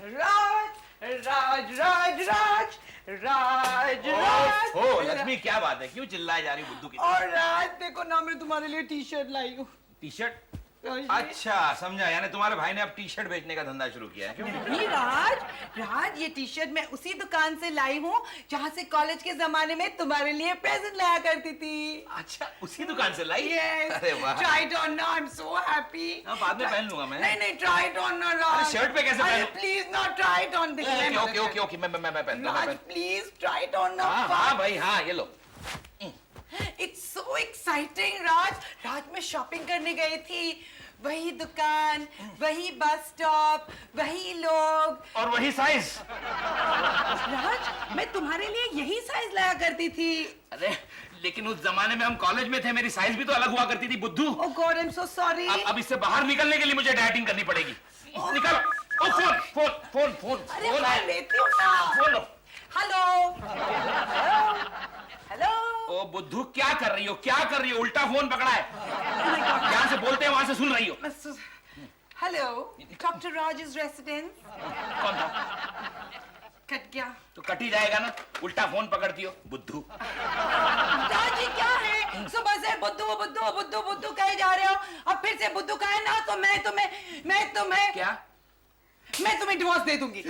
राज राज राज राज राज राज। ओ लक्ष्मी, क्या बात है, क्यों चिल्लाए जा रही बुद्धू की? और राज देखो ना, मैं तुम्हारे लिए टी शर्ट लाई हूँ। T shirt? अच्छा समझा, यानी तुम्हारे भाई ने अब टी शर्ट बेचने का धंधा शुरू किया है। क्यों? नहीं राज, राज ये टी शर्ट मैं उसी दुकान से लाई हूँ जहाँ से कॉलेज के जमाने में तुम्हारे लिए प्रेजेंट लाया करती थी। अच्छा, उसी दुकान से लाई? Yes. अरे वाह। Try it on now, I'm so happy. हाँ, बाद में पहन लूंगा मैं। नहीं नहीं, try it on ना राज। शर्ट पे कैसे पहनूं? Please not try it on this. Okay मैं पहनता हूँ। Raj please try it on ना। हाँ भाई हाँ, ये लो। It's so exciting राज। राज मैं शॉपिंग करने गई थी, वही दुकान, वही बस स्टॉप, वही लोग और वही साइज। राज मैं तुम्हारे लिए यही साइज लाया करती थी। अरे लेकिन उस जमाने में हम कॉलेज में थे, मेरी साइज भी तो अलग हुआ करती थी बुद्धू। Oh God, I'm so sorry. अब इससे बाहर निकलने के लिए मुझे डाइटिंग करनी पड़ेगी। निकल। ओ फोन फोन फोन फोन अरे फोन मैं लेती हूँ ना। फोन लो। Hello hello. ओ बुद्धू, क्या कर रही हो, क्या कर रही हो? उल्टा फोन पकड़ा है। जहाँ से बोलते हैं वहां से सुन रही हो। Hello, doctor Rajesh residence. कौन था? कट गया तो कट ही जाएगा ना, उल्टा फोन पकड़ती हो बुद्धू। राज ये क्या है? सुबह से बुद्धू बुद्धू बुद्धू बुद्धू कहे जा रहे हो, अब फिर से बुद्धू कहे ना तो मैं तुम्हें क्या? मैं तुम्हें डिवोर्स दे दूंगी।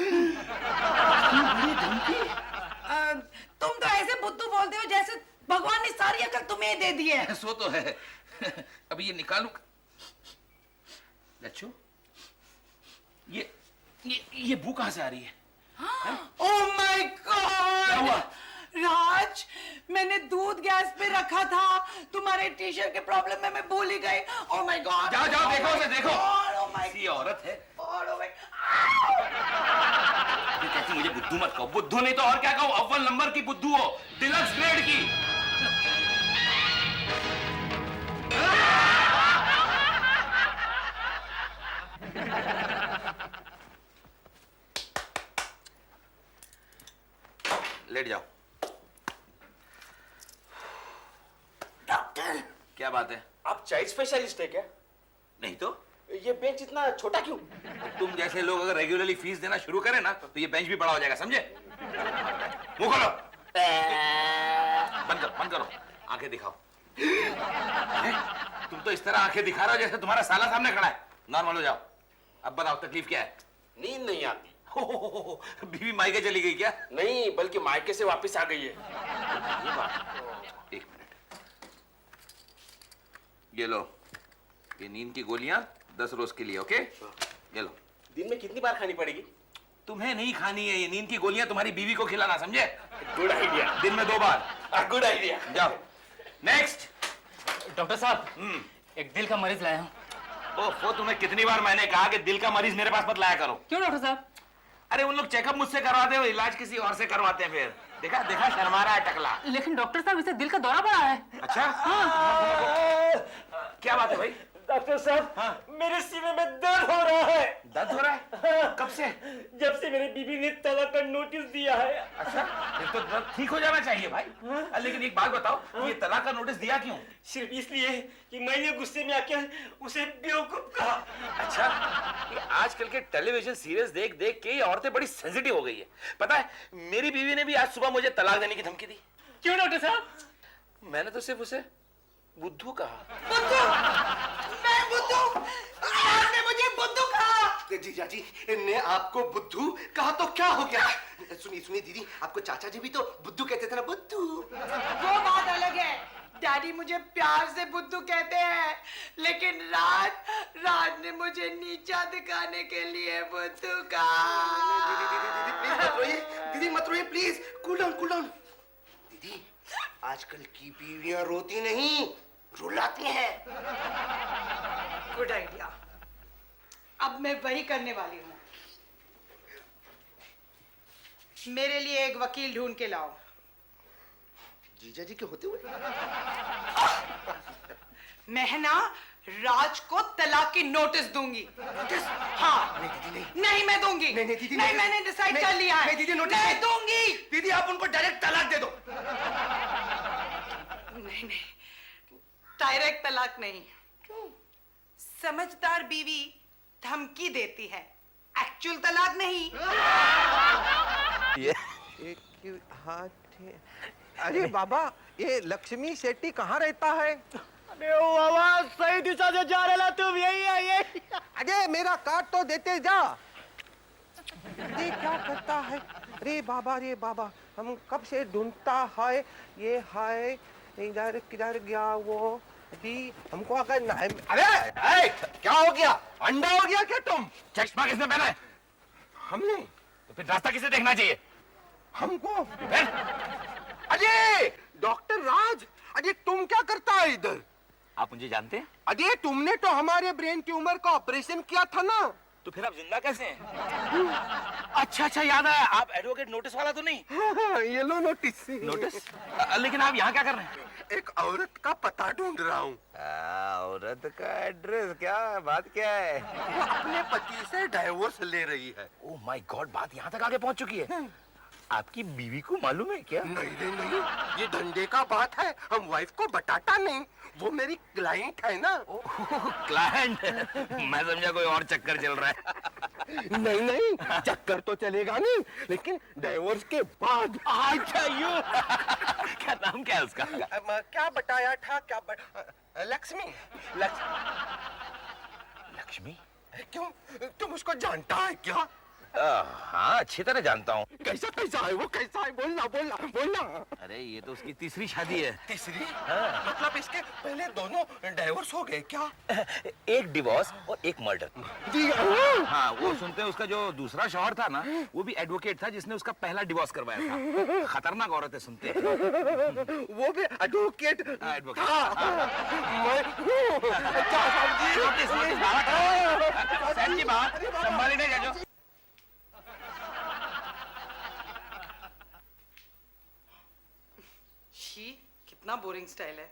तुम तो ऐसे बुद्धू बोलते हो जैसे भगवान ने सारी अकल तुम्हें दे दी है। सो तो है। अभी ये निकालू। लच्छू, ये बू कहां से आ रही है? ओह माय क्या हुआ? गॉड राज, मैंने दूध गैस पे रखा था, तुम्हारे टी शर्ट के प्रॉब्लम में मैं भूल ही गई। Oh my God. जाओ जाओ देखो उसे, देखो। ओह माय ये औरत है। गॉड। ओह माय ये कहती मुझे बुद्धू मत कहो। बुद्धू नहीं तो और क्या कहूं, अव्वल नंबर की बुद्धू हो, डिलक्स ग्रेड की। लेट जाओ। डॉक्टर, क्या बात है? आप चाइल्ड स्पेशलिस्ट है क्या? नहीं तो ये बेंच इतना छोटा क्यों? तुम जैसे लोग अगर रेगुलरली फीस देना शुरू करें ना तो ये बेंच भी बड़ा हो जाएगा, समझे? मुंह खोलो। बंद करो, आंखें दिखाओ। तुम तो इस तरह आंखें दिखा रहे हो जैसे तुम्हारा साला सामने खड़ा है। नॉर्मल हो जाओ। अब बताओ तकलीफ क्या है? नींद नहीं आती। बीवी मायके चली गई क्या? नहीं, बल्कि मायके से वापस आ गई है। ये बात। एक मिनट, ये लो, ये नींद की गोलियां 10 रोज के लिए, ओके? ये लो। दिन में कितनी बार खानी पड़ेगी? तुम्हें नहीं खानी है, ये नींद की गोलियां तुम्हारी बीवी को खिलाना, समझे? Good idea. दिन में 2 बार। Good idea. जाओ। नेक्स्ट। डॉक्टर साहब, एक दिल का मरीज लाया हूँ। ओह, तुम्हें कितनी बार मैंने कहा कि दिल का मरीज मेरे पास मत लाया करो। क्यों डॉक्टर साहब? अरे उन लोग चेकअप मुझसे करवाते हो, इलाज किसी और से करवाते हैं। फिर देखा शर्मा रहा है टकला। लेकिन डॉक्टर साहब, इसे दिल का दौरा पड़ा है। अच्छा? क्या बात है भाई? डॉक्टर साहब, हाँ? मेरे सीने में दर्द हो रहा है। दर्द हो रहा है? कब से? जब से मेरी बीवी ने तलाक का नोटिस दिया है। अच्छा, फिर तो दर्द ठीक हो जाना चाहिए भाई। लेकिन एक बात बताओ, ये तलाक का नोटिस दिया क्यों? सिर्फ इसलिए कि मैंने गुस्से में आकर उसे बेवकूफ कहा। अच्छा, ये आजकल के टेलीविजन सीरियल्स देख देख के ये औरतें बड़ी सेंसिटिव हो गई है। पता है, मेरी बीवी ने भी आज सुबह मुझे तलाक देने की धमकी दी। क्यों डॉक्टर साहब? मैंने तो सिर्फ उसे बुद्धू कहा। मैं बुद्धू? आपने मुझे बुद्धू कहा? जीजा जी ने आपको बुद्धू कहा तो क्या हो गया? सुनिए दीदी, आपको चाचा जी भी तो बुद्धू कहते थे ना, बुद्धू। वो बात अलग है। डैडी मुझे प्यार से बुद्धू कहते हैं, लेकिन राज ने मुझे नीचा दिखाने के लिए बुद्धू कहा। दीदी मत रोइए प्लीज, कूल डाउन। दीदी, आजकल की बीवियां रोती नहीं, रुलाती हैं। Good idea. अब मैं वही करने वाली हूँ। मेरे लिए एक वकील ढूंढ के लाओ। जीजा जी के होते हुए? मैं ना राज को तलाक की नोटिस दूंगी। नोटिस? हाँ। नहीं दीदी नहीं। नहीं मैं दूंगी। नहीं दीदी नहीं, मैंने डिसाइड कर लिया है। नहीं दीदी, नोटिस मैं दूंगी। दीदी, आप उनको डायरेक्ट तलाक दे दो। नहीं, डायरेक्ट तलाक नहीं। समझदार बीवी धमकी देती है, एक्चुअल तलाक नहीं। एक हाथ है। अरे बाबा, ये लक्ष्मी शेट्टी कहाँ रहता है? अरे ओ आवाज सही दिशा से जा रहा तुम, यही है यही। अरे मेरा कार्ड तो देते जा। ये क्या करता है? अरे बाबा, हम कब से ढूंढता है। ये है इधर किधर गया वो? अभी हमको अगर अरे क्या हो गया? अंडा हो गया क्या तुम? चश्मा किसने पहना है? हमने। तो फिर रास्ता किसे देखना चाहिए? हमको। फिर? अरे डॉक्टर राज, अरे तुम क्या करता है इधर? आप मुझे जानते हैं? अरे तुमने तो हमारे ब्रेन ट्यूमर का ऑपरेशन किया था ना। तो फिर आप जिंदा कैसे हैं? अच्छा याद आया, आप एडवोकेट नोटिस वाला तो नहीं? ये लो नोटिस। नोटिस? लेकिन आप यहाँ क्या कर रहे हैं? एक औरत का पता ढूंढ रहा हूँ। औरत का एड्रेस? क्या बात क्या है? वो अपने पति से डाइवोर्स ले रही है। ओह माय गॉड, बात यहाँ तक आगे पहुँच चुकी है। आपकी बीवी को मालूम है क्या? नहीं, ये धंधे का बात है। हम वाइफ को बताता नहीं, वो मेरी क्लाइंट है ना। क्लाइंट? मैं समझा कोई और चक्कर चल रहा है। नहीं, चक्कर तो चलेगा नहीं, लेकिन डाइवोर्स के बाद। अच्छा यू। क्या नाम क्या है उसका? क्या बताया था? लक्ष्मी। लक्ष्मी? क्यों, तुम उसको जानता है क्या? हाँ, अच्छी तरह जानता हूँ। कैसा है वो? कैसा है? बोलना। अरे ये तो उसकी तीसरी शादी है। तीसरी? मतलब इसके पहले दोनों डाइवोर्स हो गए क्या? एक डिवोर्स और एक मर्डर। हाँ, वो सुनते हैं उसका जो दूसरा शौहर था ना, वो भी एडवोकेट था जिसने उसका पहला डिवोर्स करवाया था। खतरनाक औरत है, सुनते हैं। वो भी एडवोकेट? एडवोकेट। सच्ची बात, संभाली नहीं जाजो। शी, कितना बोरिंग स्टाइल है।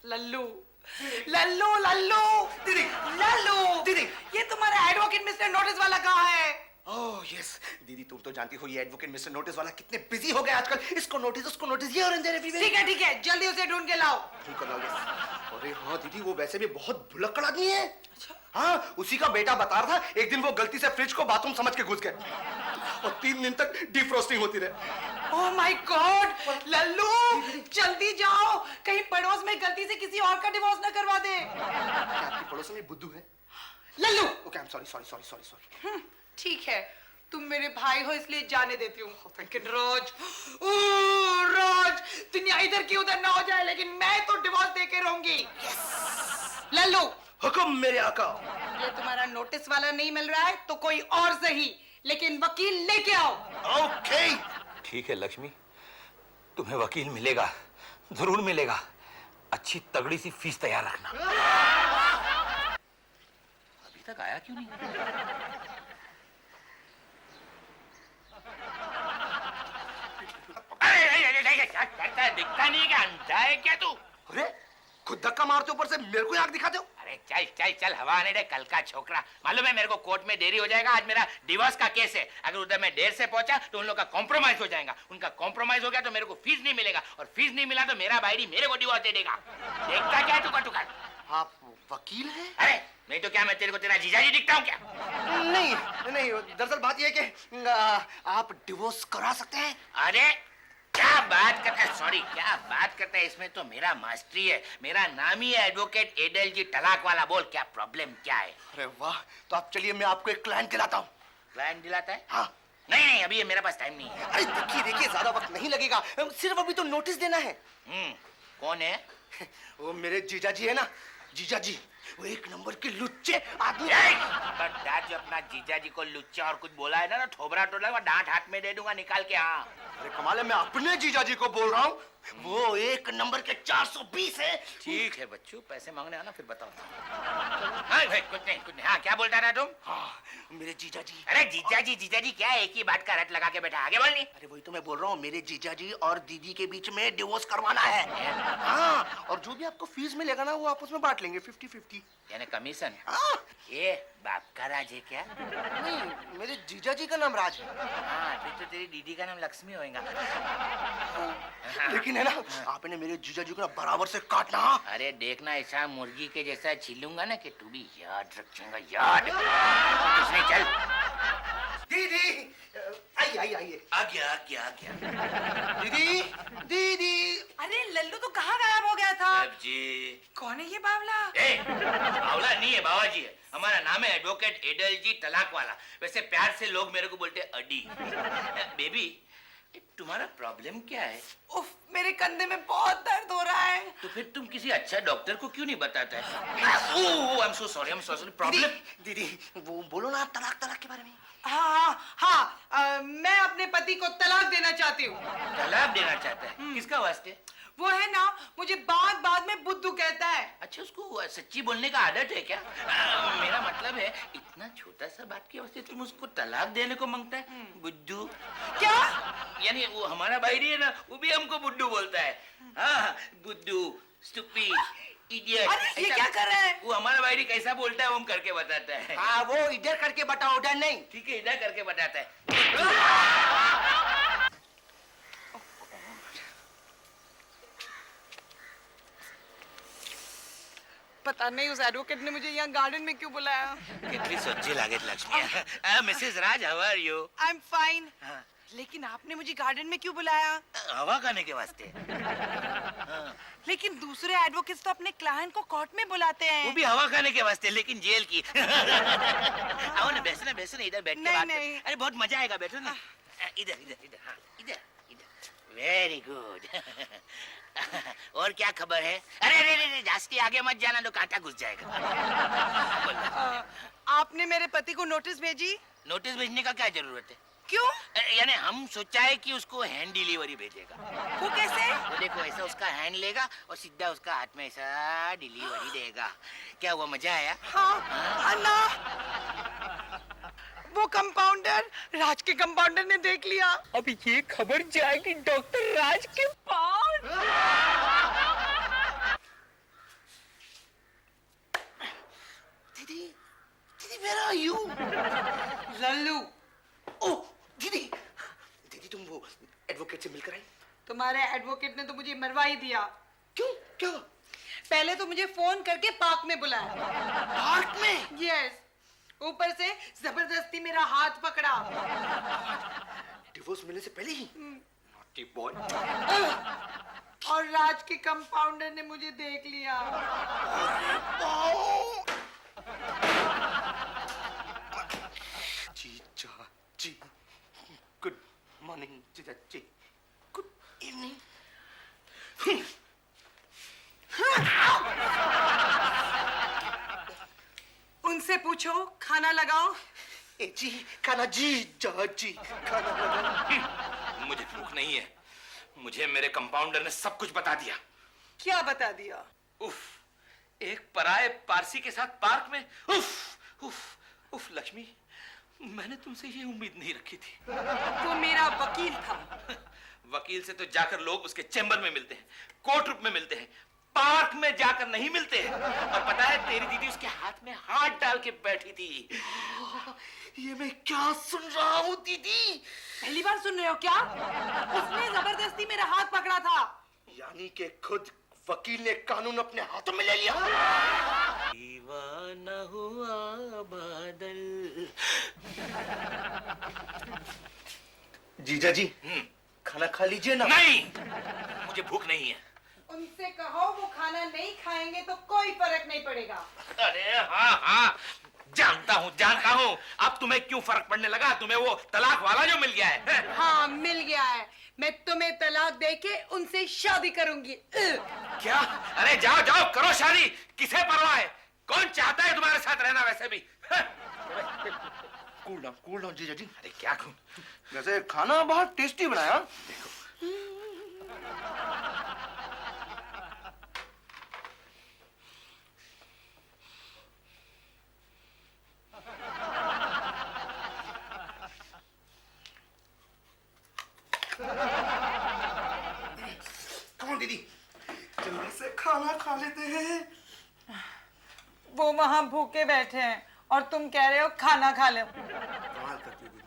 लल्लू। दीदी, ये तुम्हारा एडवोकेट मिस्टर नोटिस वाला कहाँ है? ओह यस दीदी, तुम तो जानती हो ये एडवोकेट मिस्टर नोटिस वाला कितने बिजी हो गए आजकल। इसको नोटिस, उसको नोटिस, ये और एवरीवेयर। ठीक है, जल्दी उसे ढूंढ के लाओ। ठीक है, अरे हाँ दीदी, वो वैसे भी बहुत भुलक्कड़ आदमी है। हाँ, उसी का बेटा बता रहा था, एक दिन वो गलती से फ्रिज को बाथरूम समझ के घुस गए और 3 दिन तक डिफ्रोस्टिंग होती रहे। ओह माय गॉड, लल्लू जल्दी जाओ, कहीं पड़ोस में गलती से किसी और का डिवोर्स न करवा दे। क्या आपकी पड़ोस में बुद्धू है? Lallu. Okay, I am sorry. ठीक है, तुम मेरे भाई हो इसलिए जाने देती हूँ। लेकिन राज, दुनिया इधर की उधर ना हो जाए, लेकिन मैं तो डिवोर्स दे के रहूंगी। लल्लू। हुक्म मेरे आका। ये तुम्हारा नोटिस वाला नहीं मिल रहा है तो कोई और सही, लेकिन वकील लेके आओ। ओके। ठीक है लक्ष्मी, तुम्हें वकील मिलेगा, जरूर मिलेगा। अच्छी तगड़ी सी फीस तैयार रखना। अभी तक आया क्यों नहीं? क्या करता है? दिखता नहीं क्या? अंधा है क्या तू? अरे खुद धक्का मारते ऊपर से मेरे को आग दिखा दो। अरे चल हवा आने दे, कल का छोकरा। मालूम है मेरे को कोर्ट में देरी हो जाएगा, आज मेरा डिवोर्स का केस है। अगर उधर मैं देर से पहुंचा तो उन लोग का कॉम्प्रोमाइज हो जाएगा। उनका कॉम्प्रोमाइज हो गया तो मेरे को फीस नहीं मिलेगा, और फीस नहीं मिला तो मेरा भाई मेरे को डिवोर्स दे देगा। देखता क्या है टुका? आप वकील हैं? अरे नहीं तो क्या मैं तेरे को तेरा जीजाजी दिखता हूँ क्या? नहीं, दरअसल बात यह है कि आप डिवोर्स करा सकते हैं। अरे क्या बात करता है, सॉरी क्या बात करता है, इसमें तो मेरा मास्टरी है। मेरा नाम ही है एडवोकेट एडल जी तलाक वाला। बोल क्या प्रॉब्लम क्या है? अरे वाह, तो आप चलिए मैं आपको एक क्लाइंट दिलाता हूँ। क्लाइंट दिलाता है? हाँ। नहीं अभी ये मेरे पास टाइम नहीं है। अरे देखिए ज्यादा वक्त नहीं लगेगा, सिर्फ अभी तो नोटिस देना है। कौन है? वो मेरे जीजा जी है ना, जीजा जी, वो एक नंबर के लुच्चे आदमी। जो अपना जीजा जी को लुच्चा और कुछ बोला है ना, ठोबरा टोला डांट हाथ में दे दूंगा निकाल के। हाँ अरे कमाल है, मैं अपने जीजा जी को बोल रहा हूँ, वो एक नंबर के 420 है। ठीक है बच्चू, पैसे मांगने आना फिर बताओ। हाँ भाई कुछ नहीं। हाँ क्या बोलता रहा तुम? हाँ मेरे जीजा जी। अरे जीजा जी क्या एक ही बात का रट लगा के बैठा, आगे बोल नहीं। अरे वही तो मैं बोल रहा हूँ, मेरे जीजा जी और दीदी के बीच में डिवोर्स करवाना है। हाँ, और जो भी आपको फीस मिलेगा ना वो आपस में बांट लेंगे 50-50। यानी कमीशन? हाँ। ये बाप का राज है क्या? नहीं, मेरे जीजा जी का नाम राज है। हाँ फिर तो तेरी दीदी का नाम लक्ष्मी होएगा। लेकिन है ना, आपने मेरे जीजा जी को ना बराबर से काटना। अरे देखना, ऐसा मुर्गी के जैसा छीलूंगा ना कि तू भी याद रखेगा। याद कुछ नहीं, चल। दीदी आइए आइए आइए। आ गया। दीदी दीदी। अरे लल्लू तो कहाँ गायब हो गया था? साहब जी। कौन है ये बावला? ए, बावला नहीं है, बाबा जी है। हमारा नाम है एडवोकेट एडल जी तलाक वाला। वैसे प्यार से लोग मेरे को बोलते हैं अडी। बेबी, तुम्हारा प्रॉब्लम क्या है? उफ, मेरे कंधे में बहुत दर्द हो रहा है। तो फिर तुम किसी अच्छा डॉक्टर को क्यों नहीं बताता है? Oh, I am so sorry, problem. दीदी वो बोलो ना तलाक के बारे में। हाँ, मैं अपने पति को तलाक देना चाहती हूँ। तलाक देना चाहता है? किसका वास्ते? वो है ना, मुझे बात में बुद्धू कहता है। अच्छा, उसको सच्ची बोलने का आदत है क्या? मेरा मतलब है, इतना छोटा सा बात की वजह से तुम उसको तलाक देने को मांगता है? बुद्धू। क्या? यानी वो हमारा भाई नहीं है ना, वो भी हमको बुद्धू बोलता है। हाँ, बुद्धू, स्टूपिड, इडियट। अरे ये क्या कर रहे हैं? वो हमारा भाई कैसा बोलता है वो हम करके बताता है। हाँ वो इधर करके बताओ, उधर नहीं। ठीक है, इधर करके बताता है। पता नहीं उस एडवोकेट ने मुझे यहाँ गार्डन में क्यों बुलाया। कितनी सच्ची लागत Lakshmi. Mrs Raj, how are you? I am fine. हाँ। लेकिन आपने मुझे गार्डन में क्यों बुलाया? हवा खाने के वास्ते। लेकिन दूसरे एडवोकेट्स तो अपने क्लाइंट को कोर्ट में बुलाते हैं। वो भी हवा खाने के वास्ते, लेकिन जेल की। आओ ना, बैठो ना, इधर बैठ के नहीं, बात नहीं। अरे बहुत मजा आएगा, बैठो ना। इधर, हाँ, इधर। Very good. और क्या खबर है? अरे जास्ती आगे मत जाना, तो कांटा घुस जाएगा। आपने मेरे पति को नोटिस भेजी? नोटिस भेजने का क्या जरूरत है? क्यों? यानी हम सोचा है कि उसको हैंड डिलीवरी भेजेगा। वो कैसे? वो देखो, ऐसा उसका हैंड लेगा और सीधा उसका हाथ में ऐसा डिलीवरी देगा। क्या हुआ, मजा आया? हाँ, अल्लाह। वो कंपाउंडर, राज के कंपाउंडर ने देख लिया। अब ये खबर जाएगी डॉक्टर राज के पास। दीदी where are you? लल्लू, ओह दीदी तुम वो एडवोकेट से मिलकर आई? तुम्हारे एडवोकेट ने तो मुझे मरवा ही दिया। क्यों, क्या? पहले तो मुझे फोन करके पार्क में बुलाया। पार्क में? यस, ऊपर से जबरदस्ती मेरा हाथ पकड़ा। डिवोर्स मिलने से पहले ही? Naughty boy. और राज के कंपाउंडर ने मुझे देख लिया। जीजा जी, गुड मॉर्निंग जीजा जी, गुड इवनिंग। उनसे पूछो, खाना लगाओ। ए जी खाना, जीजा जी खाना लगाओ। मुझे भूख नहीं है। मुझे मेरे कंपाउंडर ने सब कुछ बता दिया। क्या बता दिया? उफ, एक पराये पारसी के साथ पार्क में। उफ उफ उफ लक्ष्मी, मैंने तुमसे ये उम्मीद नहीं रखी थी। वो मेरा वकील था। वकील से तो जाकर लोग उसके चैम्बर में मिलते हैं, कोर्ट रूम में मिलते हैं, पार्क में जाकर नहीं मिलते हैं। और पता है, तेरी दीदी उसके हाथ में हाथ डाल के बैठी थी। ये मैं क्या सुन रहा हूँ दीदी? पहली बार सुन रहे हो क्या? उसने जबरदस्ती मेरा हाथ पकड़ा था। यानी कि खुद वकील ने कानून अपने हाथों में ले लिया। दीवाना हुआ बादल। जीजा जी खाना खा लीजिए ना। नहीं, मुझे भूख नहीं है। उनसे कहो वो खाना नहीं खाएंगे तो कोई फर्क नहीं पड़ेगा। अरे हाँ, जानता हूँ। अब तुम्हें क्यों फर्क पड़ने लगा? तुम्हें वो तलाक वाला जो मिल गया है। हाँ, मिल गया है। मैं तुम्हें तलाक देके उनसे शादी करूंगी। क्या? अरे जाओ करो शादी। किसे परवाह है? कौन चाहता है तुम्हारे साथ रहना? वैसे भी कूल डाउन जीजा जी। अरे क्या खून? वैसे खाना बहुत टेस्टी बनाया। दीदी जल्दी से खाना खा लेते हैं। वो वहां भूखे बैठे हैं और तुम कह रहे हो खाना खा लो। कमाल करती है दीदी।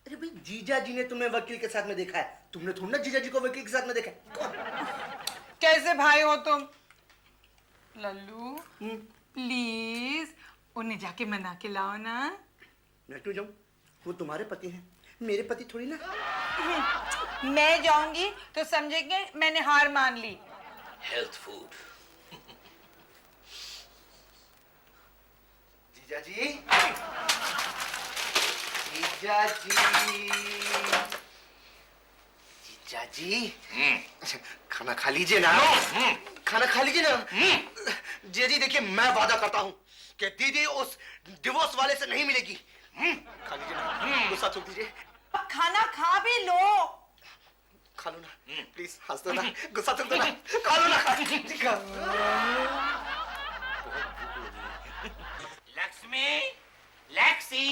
अरे भाई जीजा जी ने तुम्हें वकील के साथ में देखा है, तुमने थोड़ा ना जीजा जी को वकील के साथ में देखा है। कैसे भाई हो तुम? लल्लू प्लीज उन्हें जाके मना के लाओ ना। मैं क्यों जाऊं? वो तुम्हारे पति हैं, मेरे पति थोड़ी ना। मैं जाऊंगी तो समझेंगे मैंने हार मान ली। Health food. जीजा जी, जीजा जी, जीजा जी, खाना खा लीजिए ना। खाना खा लीजिए ना। जीजा जी देखिए, मैं वादा करता हूँ कि दीदी उस डिवोर्स वाले से नहीं मिलेगी। खा लीजिए ना, गुस्सा छोड़ दीजिए। खाना खा भी लो। खा लो ना, प्लीज, हंस दो ना, गुस्सा छोड़ दो ना, खा लो ना। लक्ष्मी, लेक्सी,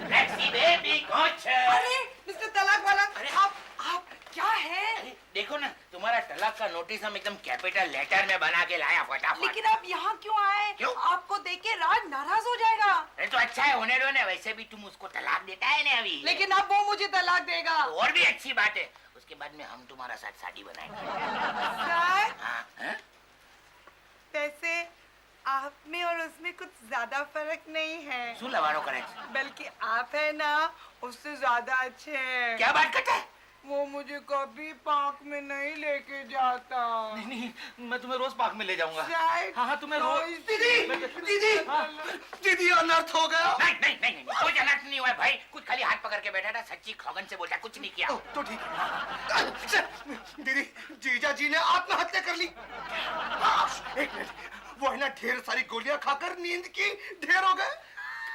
लेक्सी बेबी कुछ। अरे मिस्टर तलाक वाला, आप क्या है? देखो ना, तुम्हारा तलाक का नोटिस हम एकदम कैपिटल लेटर में बना के लाया फटाफट। लेकिन आप यहाँ क्यों आए? क्यों? आपको देख के राज नाराज हो जाएगा। अरे तो अच्छा है, होने दो ना, वैसे भी तुम उसको तलाक देता है ना अभी। लेकिन अब वो मुझे तलाक देगा। तो और भी अच्छी बात है, उसके बाद में हम तुम्हारा साथ शादी बनाएंगे। सर, हाँ, हाँ? वैसे आप में और उसमें कुछ ज्यादा फर्क नहीं है, सुन लवारो करे। बल्कि आप है ना उससे ज्यादा अच्छे हैं। क्या बात करता है? वो मुझे कभी पार्क में नहीं लेके जाता। नहीं, मैं तुम्हें रोज पार्क में ले जाऊंगा। शायद हाँ, तुम्हें रोज। दीदी अनर्थ हो गया। नहीं नहीं नहीं नहीं, कुछ अलर्ट नहीं हुआ है भाई, कुछ खाली हाथ पकड़ के बैठा था, सच्ची खौगन से बोलता, कुछ नहीं किया। तो ठीक है। दीदी, जीजा जी ने आत्महत्या कर ली। एक मिनट, वो है ना ढेर सारी गोलियां खाकर नींद की ढेर हो गए।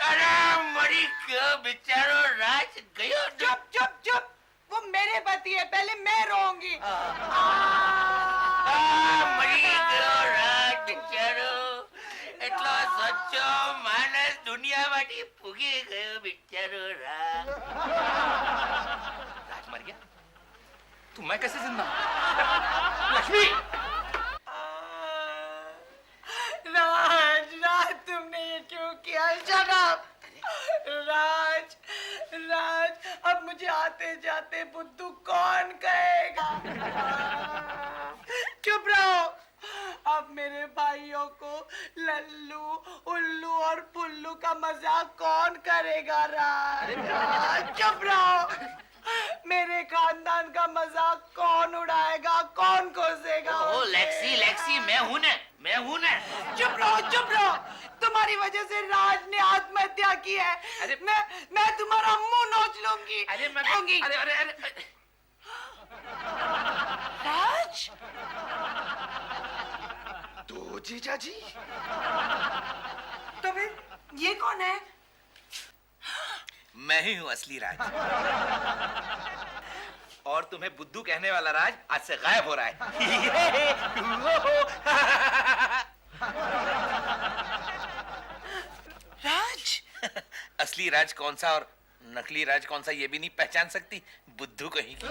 अरे मरी क्यों बेचारो राज गयो। चुप चुप चुप, वो मेरे पति है, पहले मैं रोऊंगी। મરી ગયો રાજ બિચારો, એટલો સચ્ચો માણસ દુનિયામાંથી ફૂગી ગયો બિચારો રાજ। राज मर गया? तो मैं कैसे जिंदा हूँ? लक्ष्मी, राज राज, तुमने ये क्यों किया? Shut up. राज राज, अब मुझे आते जाते बुद्धू कौन कहेगा? चुप रहो। अब मेरे भाइयों को लल्लू, उल्लू और पुल्लू का मजाक कौन करेगा? राज चुप रहो। मेरे खानदान का मजाक कौन उड़ाएगा, कौन कोसेगा? ओ लेक्सी लेक्सी, मैं हूं ना, मैं हूं ना। चुप रहो चुप रहो, तुम्हारी वजह से राज ने आत्महत्या की है। अरे मैं तुम्हारा मुंह नोच लूंगी। अरे मैं लूंगी। अरे अरे अरे राज, तो जीजा जी, तो फिर ये कौन है? मैं ही हूं असली राज। और तुम्हें बुद्धू कहने वाला राज आज से गायब हो रहा है। राज, असली राज कौन सा और नकली राज कौन सा ये भी नहीं पहचान सकती, बुद्धू कहीं की।